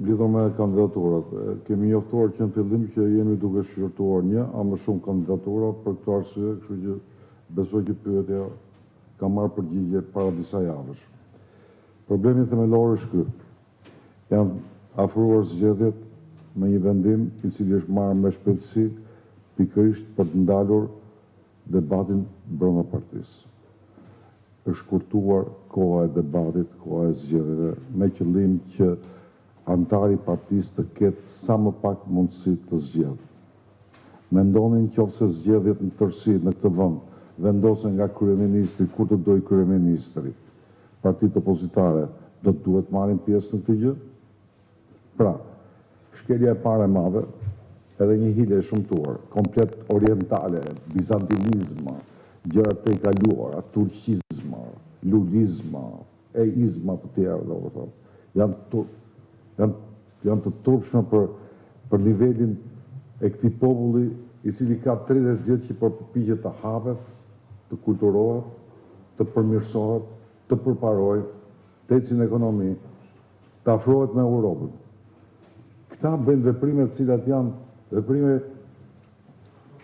lidhur me kandidaturat, kemi njoftuar që në fillim që jemi duke shqyrtuar një, a më shumë kandidatura për këtë arsye, kështu që besoj që pyetja ka marrë përgjigje para disa javësh. Problemi themelor është ky. Janë afruar zgjedhjet me një vendim i cili është marrë me shpejtësi pikërisht për të ndalur debatin brenda partisë. Është shkurtuar koha e debatit, koha e zgjedhjeve, me qëllim që antari i partisë të ketë sa më pak mundësi të zgjedhë. Mendonin nëse zgjedhjet në tërësi në këtë vend vendosen nga kryeministri kur të dojë kryeministri, partitë opozitare do të duhet marrin pjesë në këtë gjë? Pra, shkelja e parë e madhe, edhe një hile e shumtuar, komplet orientale, bizantinizma, gjërat të kaluara, turqizma, lulizma, eizma të tjera, do të thotë, janë të turpshme për nivelin e këtij populli i cili ka 30 vjet që përpiqet të hapet, të kulturohet, të përmirësohet, të përparojë, të ecë në ekonomi, të afrohet me Europën. Këta bëjnë veprime të cilat janë veprime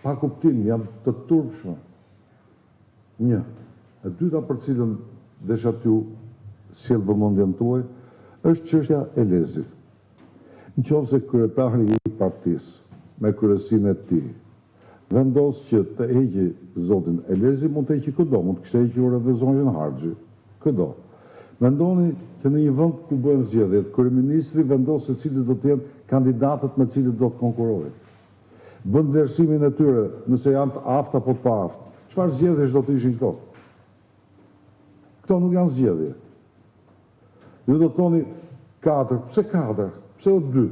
pa kuptim, janë të turpshme. Një. E dyta për cilën desha t'ju sjell vëmendjen tuaj është çështja e Elezit. Nëse kryetari i partisë me kryesinë e tij vendos që të heqë zotin Elezi, mund të heqë këdo, mund të kishte hequr edhe zonjën Harxhi, këdo. Mendoni që në një vend ku bëhen zgjedhjet, kryeministri vendos se cilët do të jenë kandidatët me cilët do të konkurrojë. Bën vlerësimin e tyre nëse janë të aftë apo të pa aftë. Çfarë zgjedhjesh do të ishin këto? Këto nuk janë zgjedhje. Ju do të thoni 4, pse 4? Pse o 2?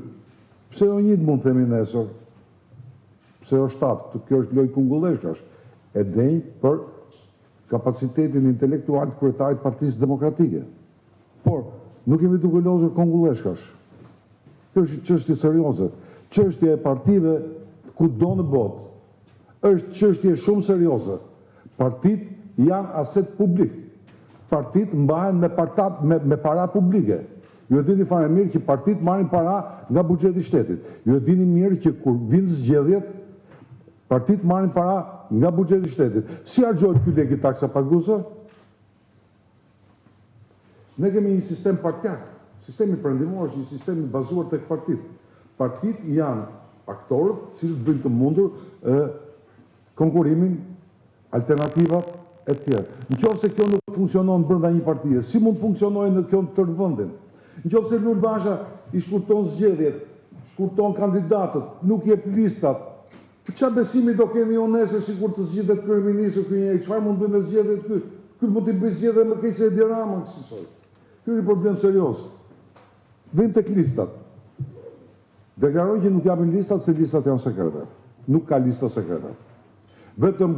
Pse o 1 mund të themi nesër? Pse o 7? Kjo është lojë kungulleshkash. E denj për kapacitetin intelektual të kryetarit të Partisë Demokratike. Por, nuk jemi duke lozur kungulleshkash. Kjo është çështje serioze. Çështja e partive kudo në botë është çështje shumë serioze. Partitë janë aset publik. Partitë mbahen me para publike. Ju e dini fare mirë që partitë marrin para nga buxheti i shtetit. Ju e dini mirë që kur vinë zgjedhjet, partitë marrin para nga buxheti i shtetit. Si harxhohet ky lek i taksa paguese? Ne kemi një sistem partijak. Sistemi perëndimor është një sistem i bazuar tek partitë. Partitë janë aktorët që bëjnë të mundur konkurimin, alternativat e tjerë. Nëse kjo nuk funksionon brenda një partie, si mund të funksionojë në kjo të tërë vendin? Nëse Lul Basha i shkurton zgjedhjet, shkurton kandidatët, nuk jep listat, çfarë besimi do kemi unë nesër sikur të zgjidhet kryeministri këtu një, çfarë mund bëjmë me zgjedhjet këtu? Ky mund të bëjë zgjedhje më keq se Edi Rama, kësaj. Ky është një problem serioz. Vim tek listat. Deklaroj që nuk japin listat se listat janë sekrete. Nuk ka lista sekrete. Vetëm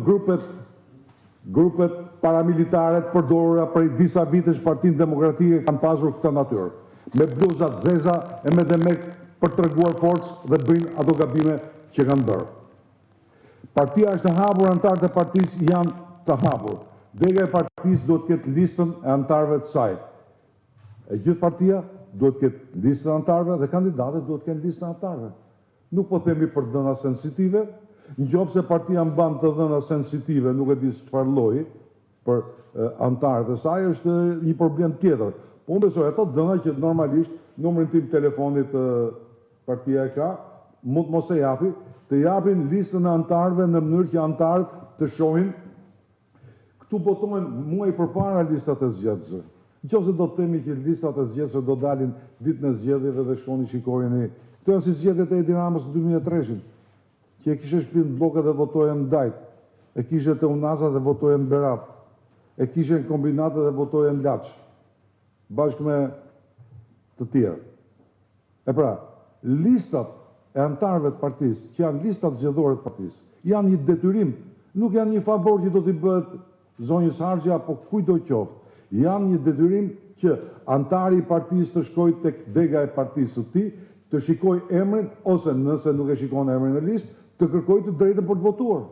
grupet paramilitare të përdorura për disa vitesh Partinë Demokratike kanë pasur këtë natyrë. Me bluzat zeza e me demek për të treguar forcë dhe bëjnë ato gabime që kanë bërë. Partia është e hapur, antarët e partisë janë të hapur. Dega e partisë duhet të ketë listën e antarëve të saj. E gjithë partia duhet të ketë listën e antarëve dhe kandidatët duhet të kenë listën e antarëve. Nuk po themi për dhëna sensitive, nëse partia mban të dhëna sensitive, nuk e di çfarë lloji për antarët e saj, është një problem tjetër. Po unë besoj ato dhëna që normalisht numrin tim telefonit partia e ka, mund mos e japi, të japin listën e antarëve në mënyrë që antarët të shohin. Këtu botohen muaj përpara listat e zgjedhësve. Nëse do të themi që listat e zgjedhësve do dalin ditën e zgjedhjeve dhe shkoni shikojeni. Këto janë si zgjedhjet e Edi Ramës në 2003-shin, që e kishe shpinë në bloket dhe votojnë në Dajt, e kishe të Unaza dhe votojnë në Berat, e kishe në kombinate dhe votojnë në Laç, bashkë me të tjerë. E pra, listat e antarëve të partisë, që janë listat zgjedhore të partisë, janë një detyrim, nuk janë një favor që do t'i bëhet zonjës Harxhi apo kujdo qoftë. Janë një detyrim që antari i partisë të shkojë tek dega e partisë së tij, të shikoj emrin, ose nëse nuk e shikon emrin në listë, të kërkoj të drejtën për të votuar.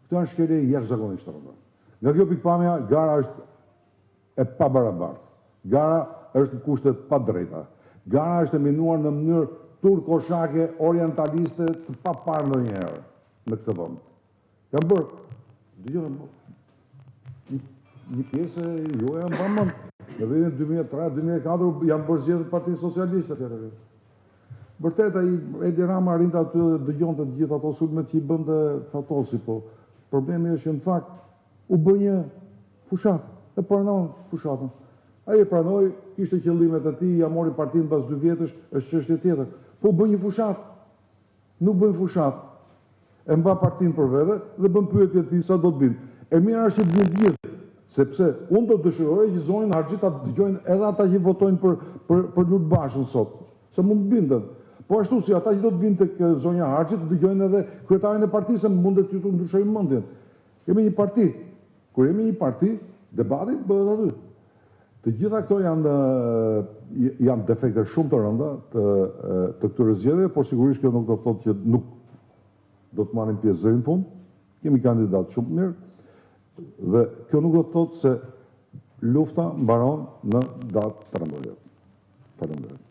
Këto janë shkelje jashtëzakonisht të rënda. Nga kjo pikpamja, gara është e pabarabartë. Gara është në kushte pa drejta. Gara është minuar në mënyrë turkoshake, orientaliste, të paparë ndonjëherë në këtë vend. Kam bërë, një pjesë juaj janë bërë në vitin 2003-2004 janë bërë zgjedhje Partia Socialiste atëherë. Vërtet ai Edi Rama arrinte aty dëgjonte të gjithë ato sulmet që I bënte Fatosi, po problemi është që në fakt u bë një fushat, e pranon fushatën. Ai e pranoi, kishte qëllimet e tij, ja mori partinë pas 2 vjetësh, është çështje tjetër. Po bën një fushat. Nuk bën fushat. E mba partinë për vete dhe bën pyetje ti sa do të vinë. E mirë është që të vinë gjithë, sepse unë do të dëshiroj që zonjën Harxhit ta dëgjojnë edhe ata që votojnë për Lutbashën sot, se mund të binden. Po ashtu si ata që do të vinë tek zonja Harxhit të dëgjojnë edhe kryetarin e partisë, se mundet ju të ndryshojnë mendjen. Kemi një parti. Kur jemi një parti, debati bëhet aty. Të gjitha këto janë defekte shumë të rënda të këtyre zgjedhjeve, por sigurisht kjo nuk do të thotë që nuk do të marrim pjesë zërin fund. Kemi kandidatë shumë mirë dhe kjo nuk do të thotë se lufta mbaron në datë 13.